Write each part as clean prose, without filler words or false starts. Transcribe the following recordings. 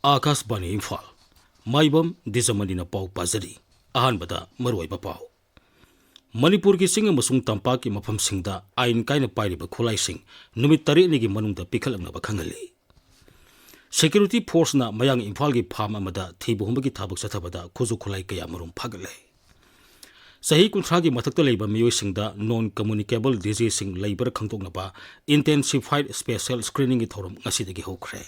Akashbani Imphal Maibam Dwijamani na pau pazari ahanbada maruiba pau Manipur ki sing amasung tampak ki mafam singda ain kaina pairiba khulai sing numit tare ni gi manungda pikhalangna ba khangali Security force na mayang Imphal gi pham amada thibuhumba gi thabak sathabada khuzu khulai kaya marum phagale Sahi kunthra gi mathakta leiba miyoi singda non communicable disease sing leibar khangtokna ba intensified special screening gi thorum ngasidagi hokre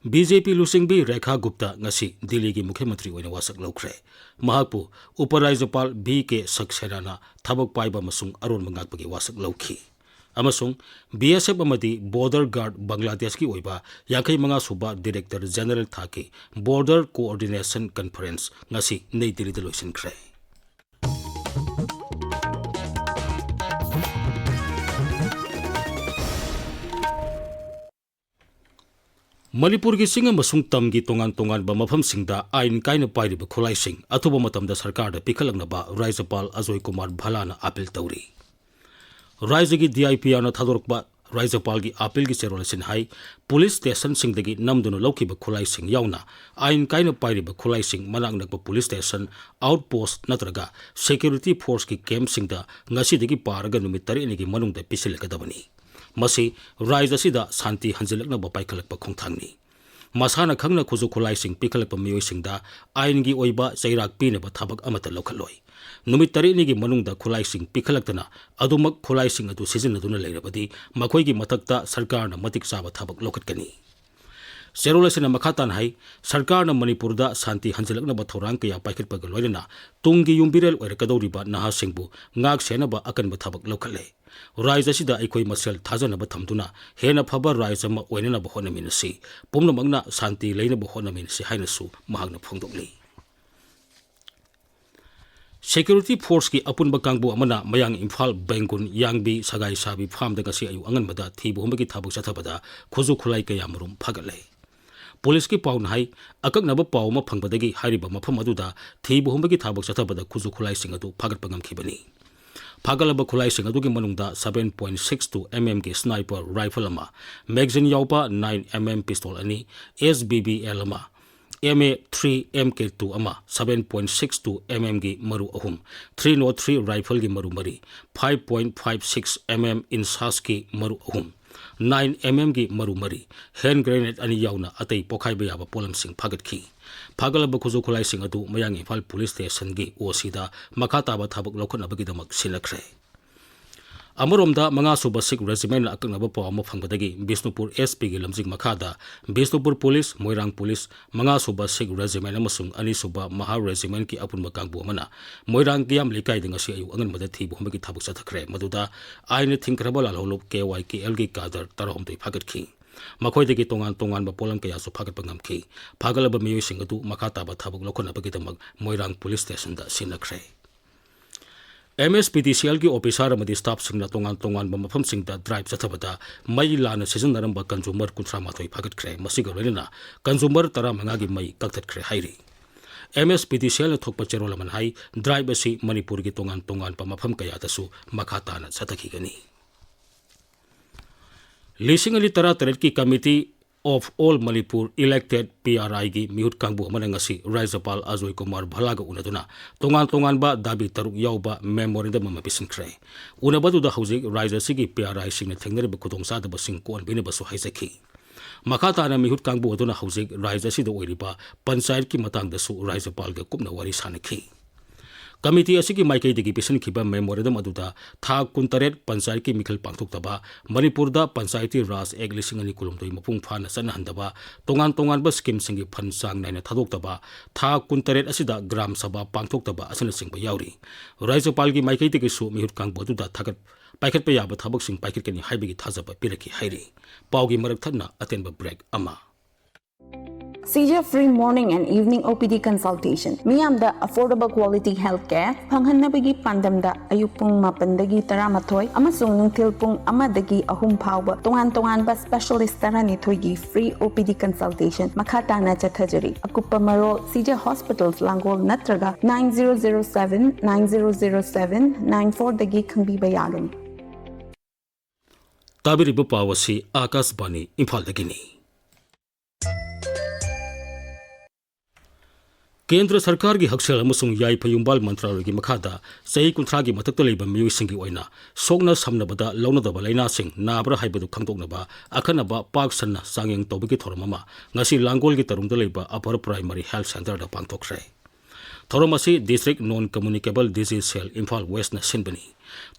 BJP Lusingbi Rekha Gupta ngasi Delhi ki Mukhyamantri oina wasak lokre mahakpu Uparajyapal B.K. Saxena thabak paiba masung aron mangakpagi wasak lokhi amasung BSF amadi Border Guard Bangladesh ki oiba yakai manga suba Director General thaki Border Coordination Conference ngasi Nei Delhi da loisinkhre Manipur ki singa masung tam gi tongan ba mafam singda ain kaina pairiba khulai sing athuba matamda sarkar da pikhalangna ba Rajyapal Ajoy Kumar Bhalana appeal tauri Rajya gi DIP ana thadorkba Rajyapal gi appeal gi serolasin hai police station singdagi namduna laukiba khulai sing yauna ain kaina pairiba khulai sing manang nakba police station outpost natraga security force ki camp singda ngasi dagi paraga numit tari ni gi manungda pisilakadabani Masi Rajya sida Santi Hanjilakna ba paikhalakpa khongthangni Masana khangna khuzu khulai sing pikhalakpa miyoi singda aingi oiba chairak pina ba thabak amata lokhaloi numit tari ni gi manungda khulai sing pikhalaktana adumak khulai sing adu sizinaduna leirabadi makhoi gi mathakta sarkarna matik chaba thabak lokatkani Serolesina makhatan hai sarkarna Manipurda Santi Hanjilakna ba thorang kaya paikhatpa ga loirana tunggi yumbirel oirakadoriba naha singbu ngak sena ba akan ba thabak lokhale Rajya sida aikoi masel thajana ba thamduna hena phaba rajya ma oinana ba honaminasi pumnamangna santi leina ba honaminasi hainasu mahagna phongdokli Security force ki apunba kangbu amana mayang Imphal Bengun Yangbi Sagai Sabi farm daga si ayu angan bada thibuhumba ki thabuk sathabada khuzu khulai kaya marum phagale Police ki paun hai akak naba pau ma phangbadagi hariba mafam aduda thibuhumba ki thabuk sathabada khuzu khulai sing adu phagat pangam khibani Pagalaba khulai sing adugi manungda 7.62 mm ki sniper rifle ama magazine yaupa 9 mm pistol ani SBBL ama MA3 MK2 ama 7.62 mm ki maru ahum 303 rifle ki maru mari 5.56 mm insas ki maru ahum 9 mm ki maru mari hand grenade ani yauna atei pokhai ba yaba polam sing phagat khi Pagalaba khuzu khulai sing adu mayang Imphal police station gi osida makata ba thabak lokhna bagi damak sinakre Amoromda manga suba Sikh regiment aknaba paw ma phangbadagi Bisnupur SP gi lamjing makhada Bisnupur police Moirang police manga suba Sikh regiment amasung ani suba Maha regiment ki apun makangbu amana Moirang giam likai dinga si ayu angan mada thibu humba ki thabuk sathakre maduda aine thinkrabal alholop KYKL gi kadar tarahom toi phagat khi Makhoi degi tongan ba polam kaya su phagat pangam khi phagalaba miyoi sing adu makhata ba thabuk lokhona bagi damak Moirang police station da sinakre MSPDCL ki officer amadi staff singna tongan ba mafam singda drive sathabada mai lana season naramba consumer kunthra mathoi phagat khre masiga roina consumer tara manga gi mai kaktat khre hairi MSPDCL thokpa cherolaman hai drive asi Manipur gi tongan ba mafam kaya dasu makhata na sathaki gani Lising ali tara taret ki committee of all Manipur elected PRI gi mihut kangbu amana ngasi Rajyapal Ajoy Kumar Bhalaga unaduna tongan ba dabi taruk yauba memorandum ma pisinkhre unabadu da hojik Rajya sigi PRI singna thengnari ba khudongsa da basing kon bine basu haisaki makhata na mihut kangbu aduna hojik Rajya sida oiriba panchayat ki matang da su Rajyapal ga kupna wari sanakhi Committee asigi maikai degi pisan khiba memorandum aduda tha kuntaret panchayat ki mikhal pangthok taba Manipur da panchayati raj ek lising ani kulumdoi mapung phana san handaba tongan ba scheme singi phan sang naina thadok taba tha kuntaret asida gram sabha pangthok taba asana singba yauri Rajyapal gi maikai degi su mihut kang boduda thagat paikhat pa yaba thabak sing paikhat kani haibigi thajaba piraki hairi paugi marak thadna atenba break ama CJ free morning and evening OPD consultation. Miyamda affordable quality healthcare. Panghanabagi pandamda ayupung mapandagi taramathoi. Amasung nungtil pung amadagi ahum phawba. Tongan ba specialist tarani thoigi free OPD consultation. Makata na chathajari. Akupa maro CJ Hospitals Langol Natraga 9007 9007 94 dagi khangbi bayagani. Tabiri Bupawasi Akashbani Imphal dagini. केंद्र सरकार की हक्सेल अमसुंग याई फयुंबाल मंत्रालय की मखादा सही कुंथ्रा की मथक्ता लेबा मियोइसिंग की ओइना सोगना समनबदा लौनदबा लाइनासिंग नाब्रा हाइबदु खंगदोकनबा अखनबा पाक सन्ना सांगेंग तौबगी थोरममा ngasi लांगोल की तरुंगदा लेबा अपर प्राइमरी हेल्थ सेंटर दा पांगथोखरे थोरमसी district non communicable disease cell Imphal west न सिनबनी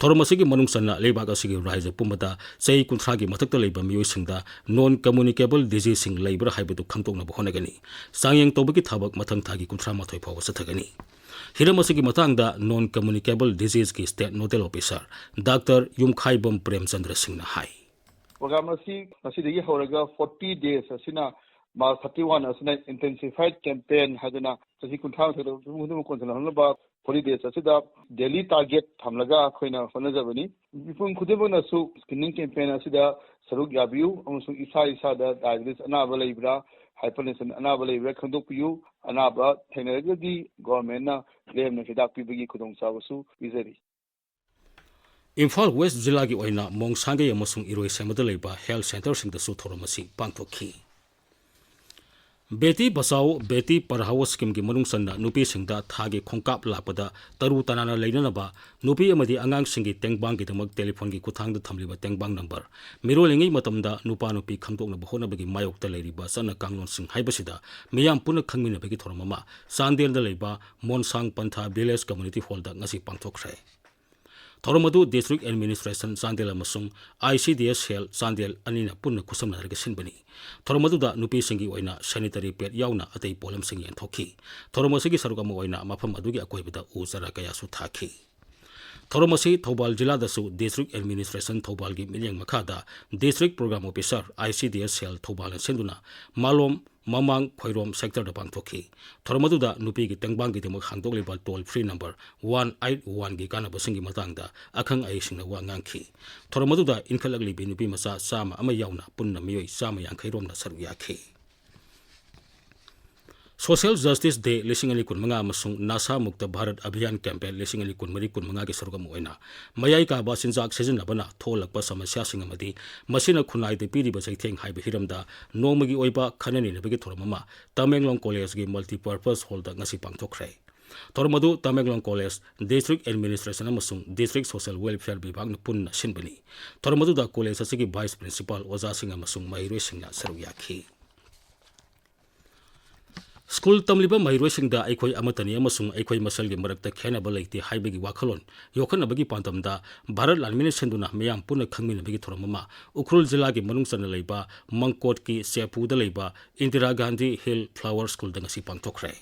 थोरमसी की मनुंग सन्ना लेबाग असिगी राज्य पुमदा सही कुंथ्रा की मथक्ता लेबा मियोइसिंगदा नॉन कम्युनिकेबल डिजीज सिंग लेबरा हाइबदु खंगदोकनबा होनगनी सांगेंग तौबगी थाबक मथंग थागी कुंथ्रा माथोय फाव सथगनी हिरम असिगी मतंगदा नॉन कम्युनिकेबल डिजीज की state nodal officer doctor Yumkhaibam Premchandra Singh ने हाई प्रोग्राम असी होरगा 40 डेज असिना March 31 asina intensified campaign hadana sahi kuntha thado mudu konjala hanba 40 days asida daily target thamlaga khoina honajabani ipun khudebona su screening campaign asida saruk yabiu amusung isa da diabetes anaba leibra hypertension anaba leibra khandokpiu anaba thainaragadi government na claim na hidak pibagi khudong chawasu izari Imphal West जिला की ओइना मोंगसांगे अमसुंग इरोय सेमदा लेबा health centre सिंग दसु थोरमसी पांगथोखी Beti Bachao Beti Padhao scheme की मनुंग सन्ना नुपी सिंगदा थागे खोंकाप लापदा तरु तनाना लेननबा नुपी अमदी अंगांग सिंगी तेंगबांग की दमक telephone की कुथांग थमलिबा तेंगबांग number मिरोलिंगी मतमदा नुपा नुपी खंगदोकना बहोनबगी मायोक्ता लेरिबा सन्ना कांगलोन सिंग हाइबसिदा मियाम पुन खंगमिनबगी थोरममा सांदेलदा लेबा मोनसांग पंथा विलेज कम्युनिटी हॉलदा ngasi पांगथोखरे थोरमदु डिस्ट्रिक्ट एडमिनिस्ट्रेशन चांदेल अमसुंग ICDS हेल्थ चांदेल अनिना पुन्ना खुसमनारगे सिनबनी थोरमदुदा नुपी सिंगी ओइना सैनिटरी पैड याउना अतै पोलम सिंग यंथोखी थोरमसिगी सरुक अमा ओइना मफम अदुगी अकोइबदा उजरा कयासु थाखी थोरमसी थौबाल जिला दसु डिस्ट्रिक्ट एडमिनिस्ट्रेशन थौबाल की मिलियंग मखादा district program officer ICDS health Thoubal सेंदुना मालोम ममांग खोइरोम सेक्टर द पांगथोखी थोरमदुदा नुपी की तेंगबांग की दमक हांगदोकलिबा टोल फ्री नंबर 181 की कानबसिंगी मतंगदा अखंग आइसिंगना वा nganखी थोरमदुदा इनखलगलिबी नुपी मचा चामा अमा याउना पुन्ना मियोय चामा यांखैरोमना सरुक याखी सोशल जस्टिस डे लिसिंगनी कुनमंगा अमसुंग नासा मुक्त भारत अभियान कैंपेन लिसिंगनी कुनमरी कुनमंगा की सरुगम ओइना मयाई का बासिनजाक सिजनबना थोलकपा समस्या सिंग अमदी मसिना खुनाइदे पीरिबा जैथेंग हाइबे हिरमदा नोमगी ओइबा खननी नबगी थोरममा तमेंगलोंग कॉलेज की मल्टीपर्पस हॉल दा ngasi पांगथोखरे थोरमदु तमेंगलोंग कॉलेज डिस्ट्रिक्ट एडमिनिस्ट्रेशन अमसुंग डिस्ट्रिक्ट सोशल वेलफेयर विभाग न पुन्ना सिनबनी थोरमदुदा कॉलेज असिगी वाइस प्रिंसिपल ओजा सिंग अमसुंग महिरोय सिंगना सरुक याखी स्कूल तमलिबा महिरोइसिंगदा अखोई अमतनी अमसुंग अखोई मसलगी मरक्ता खेनबा लेते हाइबगी वाखलोन योखनबगी पांतमदा भारत लानमिने सेंदुना मयाम पुन खंगमिनबगी थोरममा उखरुल जिला की मनुंग सन लेबा मंगकोट की सेपुदा लेबा इंदिरा गांधी हिल फ्लावर स्कूल दंगसी पांगथोखरे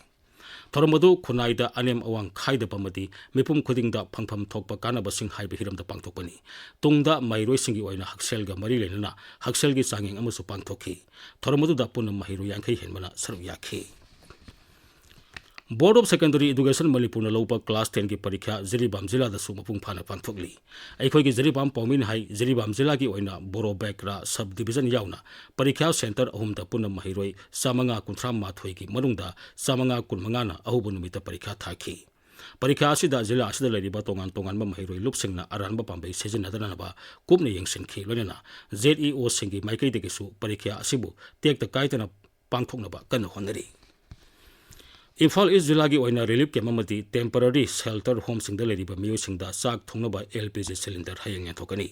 थोरमदु खुनाइदा अनेम अवांग खाइदबमदी मिपुम खुदिंगदा फंगफम थोकपा कानबसिंग हाइबे हिरमदा पांगथोकपनी तुंगदा महिरोइसिंगी ओइना हक्सेलगा मरी लेनना हक्सेलगी सांगेंग अमसु पांगथोखी थोरमदुदा पुन महिरो यांखै हेनबना सरुक याखी board of secondary education Manipur लौब क्लास 10 की परीक्षा जिरीबाम जिला दसु मपुंग फाना पांगथोकली अखोई की जिरीबाम पौमिन हाई जिरीबाम जिला की ओइना बोरो बैकरा सब डिवीजन याउना परीक्षा सेंटर अहुम द पुनम महिरोई सामंगा कुंथ्रा माथोई की मनुंगदा सामंगा कुनमंगाना अहुब नुमित परीक्षा थाखी परीक्षा असिदा जिला असिदा लेरिबा तोंगान तोंगान महिरोई लुपसिंगना अरानबा पांबई सिजनदनबा कुपने यंगसिनखी लोनेना ZEO सिंगी माइकैदगिसु परीक्षा असिबु तेक्ता काइतना पांगथोकनबा कन होनरी इम्फाल ईस्ट जिला की ओइना रिलीफ कैम्प अमदी टेम्पररी शेल्टर होम सिंगद लेरिबा मियोसिंगदा चाक थोंगनबा LPG सिलिंडर हयंग याथोकनी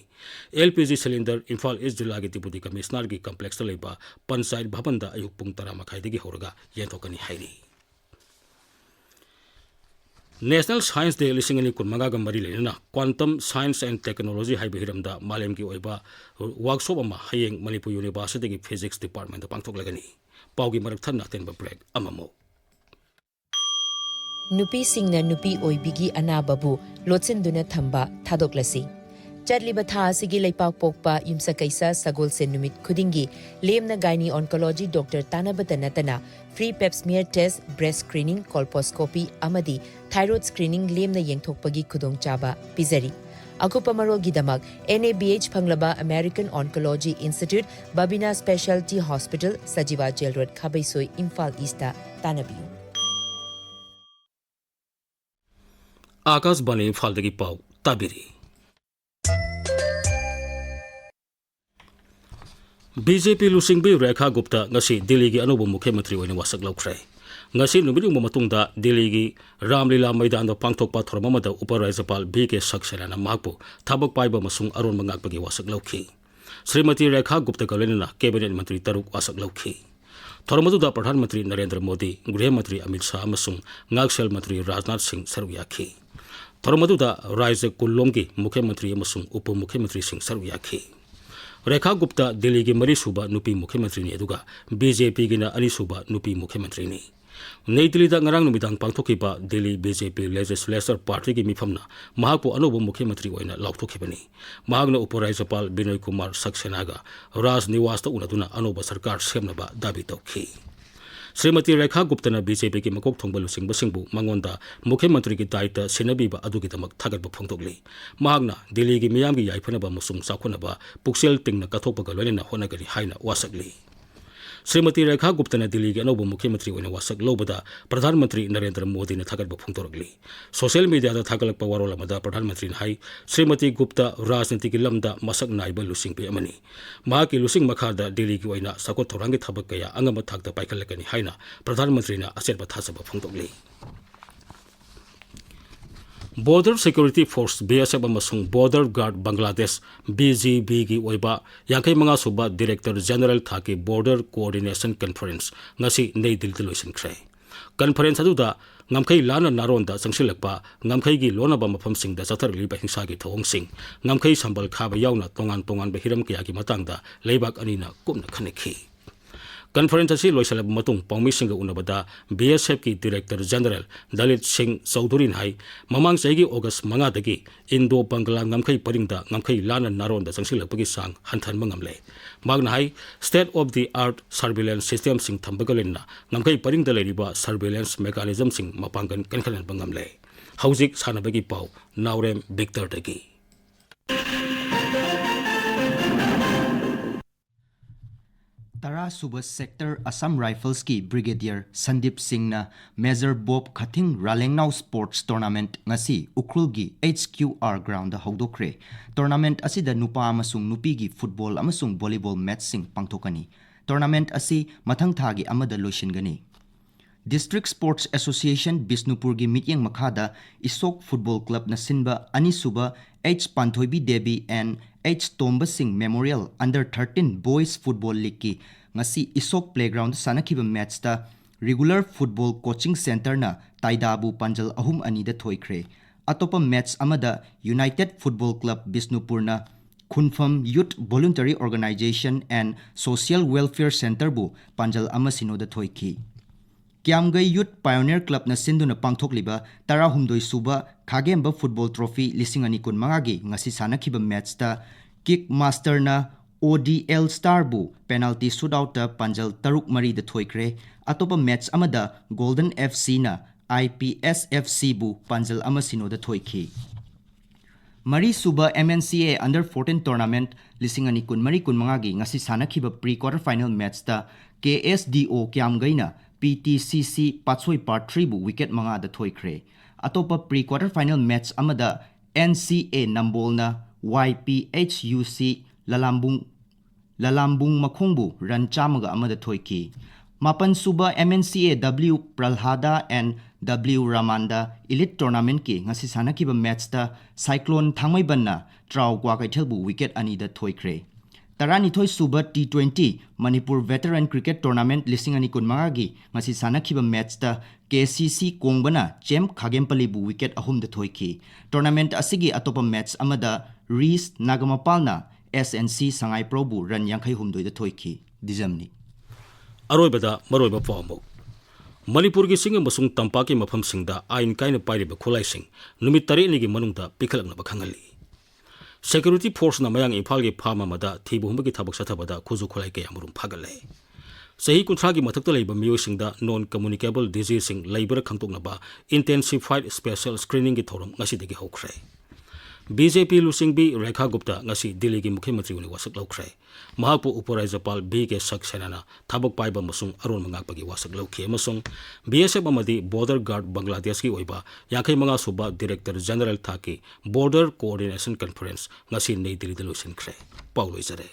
LPG सिलिंडर इम्फाल ईस्ट जिला की डिप्यूटी कमिश्नर की कम्प्लेक्स लेबा पंचायत भवन दा अयुक पुंग 10 मखाइदगी होरगा याथोकनी हाइरी नेशनल साइंस डे लिसिंगनी कुनमंगा ग मरी लेना क्वांटम साइंस एंड टेक्नोलॉजी हाइबे हिरमदा मालेम की ओइबा वर्कशॉप अमा हयंग मणिपुर यूनिवर्सिटी की फिजिक्स डिपार्टमेंट पांगथोकलगनी पाउगी मरक थन्ना तेनबा ब्रेक अममो नुपी सिंगना नुपी ओइबिगी अनाबाबु लोचेंदुना थंबा थादोकलसी चटलिबा था सिगी लेपाक पोकपा युमसा कैसा सगोल से नुमित खुदिंगी लेमना गाइनी ऑन्कोलॉजी डॉक्टर तानाबता नतना free पेप्समियर test breast screening colposcopy अमदी थायराइड स्क्रीनिंग लेमना येंथोकपगी खुदोंग चाबा पिजरी अकुपा मरोगिदमक NABH फंगलबा अमेरिकन ऑन्कोलॉजी इंस्टीट्यूट बबिना speciality hospital Sajiwa jail road खाबैसोई इम्फाल ईस्टा तानाबियु आकाशवाणी इम्फालदगी पाउ ताबिरी BJP लुसिंगबी रेखा गुप्ता ngasi दिल्ली की अनोब मुख्यमंत्री ओइना वासक लौख्रे ngasi numit ung matungda Delhi gi Ramlila Maidan do pangthok pa thorma mada Uparajapal B.K. Saxena na mahakpu thabak paiba masung aron mangak pagi wasak lauki. Srimati Rekha Gupta Kalena Cabinet Mantri Taruk wasak lauki. Thormaduda Pradhan Mantri Narendra Modi, Griha Mantri Amit Shah amasung Ngaksel Mantri Rajnath Singh saruyaki. Thormaduda Raisa Kulomgi Mukhyamantri amasung Upa Mukhyamantri Singh saruyaki. Rekha Gupta Delhi gi Mari Suba Nupi Mukhyamantri ni aduga BJP gi na Ani Suba Nupi Mukhyamantri ni. Nei Delhi da ngarang numidang pangthokiba Delhi BJP Legislature Party gi mifamna mahakpo anobo Mukhyamantri oina laukthokibani. Mahagna Uparajapal Binoy Kumar Saxena ga Raj Niwas ta unaduna anoba sarkar semnaba dabi tawki. Srimati Rekha Gupta na BJP ki makok thongbalu singbu mangonda Mukhyamantri ki daita sinabiba adugidamak thagatba phongtokli. Mahagna Delhi gi miyam gi yaifanaba musung sakhonaba puksel tingna kathokpaga loinena honagari haina wasakli. Srimati Rekha Gupta na Delhi gi anobo Mukhyamantri oina wasak lobada Pradhan Mantri Narendra Modi na thagatba phongtoragli. Social media da thagalakpa warol amada Pradhan Mantri na hai Srimati Gupta rajniti ki lamda masak naiba lusing pe amani. Mahaki lusing makhada Delhi gi oina sakot thorangi thabak kaya angama thakta paikalakani haina Pradhan Mantri na aserba thasaba phongtokli. Border Security Force BSF amasung Border Guard Bangladesh BGB gi oiba yangkai manga suba Director General thaki Border Coordination Conference ngasi Nei Delhi loisin khre. Conference aduda ngamkai lana naronda sangsilakpa ngamkai gi lonaba mafam sing da satharli ba hingsa gi thong sing ngamkai sambal khaba yauna tongan ba hiram kya gi matangda leibak anina kumna khanekhi. Conference asi loisalab matung pangmi singa unabada BSF ki Director General Dalit Singh Chaudhury hai mamang saigi August manga dagi Indo Bangla ngamkai paringda ngamkai lana naron da sangsilapagi sang hanthan mangamle magna hai state of the art surveillance system sing thambagalenna ngamkai paringda leriba surveillance mechanism sing mapangkan kankhalan bangamle hauzik sanabagi pau Naorem Victor dagi. Tara Suba Sector Assam Rifles ki Brigadier Sandeep Singh na Major Bob Khating Ralengnau Sports Tournament ngasi Ukrul gi HQR ground da hawdokre. Tournament asida nupa amasung nupi gi football amasung volleyball match sing pangthokani. Tournament asi mathang thagi amada loishingani. District Sports Association Bisnupur gi mityeng makhada Isok Football Club na sinba ani suba H Panthoibi Devi and H Tomba Singh Memorial Under 13 Boys Football League ki ngasi Isok Playground sanakiba match ta Regular Football Coaching Center na Taidabu Panjal ahum ani da thoikre. Atopa match amada United Football Club Bisnupur na Khunfam Youth Voluntary Organization and Social Welfare Center bu Panjal amasino da thoiki. Kiamgai Youth Pioneer Club na sinduna pangthokliba tara humdoi suba Khagemba Football Trophy lising ani kun mangagi ngasi sanakiba match ta Kick Master na ODL Star bu penalty shootout ta Panjal Taruk Mari da thoikre. Atopa match amada Golden FC na IPSFC bu Panjal amasino da thoiki. Mari Suba MNCA Under 14 Tournament lising ani kun mari kun mangagi ngasi sanakiba pre-quarter final match ta KSDO Kiamgai na PTCC Patsoi Part 3 bu wicket manga da thoikre. Atopa pre-quarter final match amada NCA Nambol na YPHUC Lalambung Makhongbu run chamaga amada thoiki. Mapan Suba MNCA W Pralhada and W Ramanda Elite Tournament ki ngasi sanakiba match ta Cyclone Thangmaiban na Trau Gwakaithel bu wicket ani da thoikre. Taranithoi Suba T20 Manipur Veteran Cricket Tournament lising ani kun mangagi ngasi sanakiba match ta KCC Kongbana Chem Khagempali bu wicket ahum da thoiki. Tournament asigi atopa match amada Rees Nagamapalna SNC Sangai Pro bu run yankhai humdoi da thoiki. Dijamni Aroibada maroiba pawmo Manipur gi singa masung tampaki mafam singda ain kaina pairiba khulai sing numit tare ni gi manungda pikhalakna bakhangali. Security Force na mayang Imphal gi phama mada thibu humgi thabak sathabada khuzu khulai ke amurum phagale. Sahi kunthra gi mathakta leiba miyo singda non communicable disease sing labor khangtokna ba intensified special screening gi thorum ngasi degi hokre. BJP lusing bi Rekha Gupta ngasi Delhi gi Mukhyamantri uni wasak lokre. Mahakpo Uparajapal B.K. Saxena na thabak paiba masung aron mangakpagi wasak lokhe masung BSF amadi Border Guard Bangladesh ki oiba yakai manga suba Director General thaki Border Coordination Conference ngasi Nei Delhi loisin khre. Pauloi jare.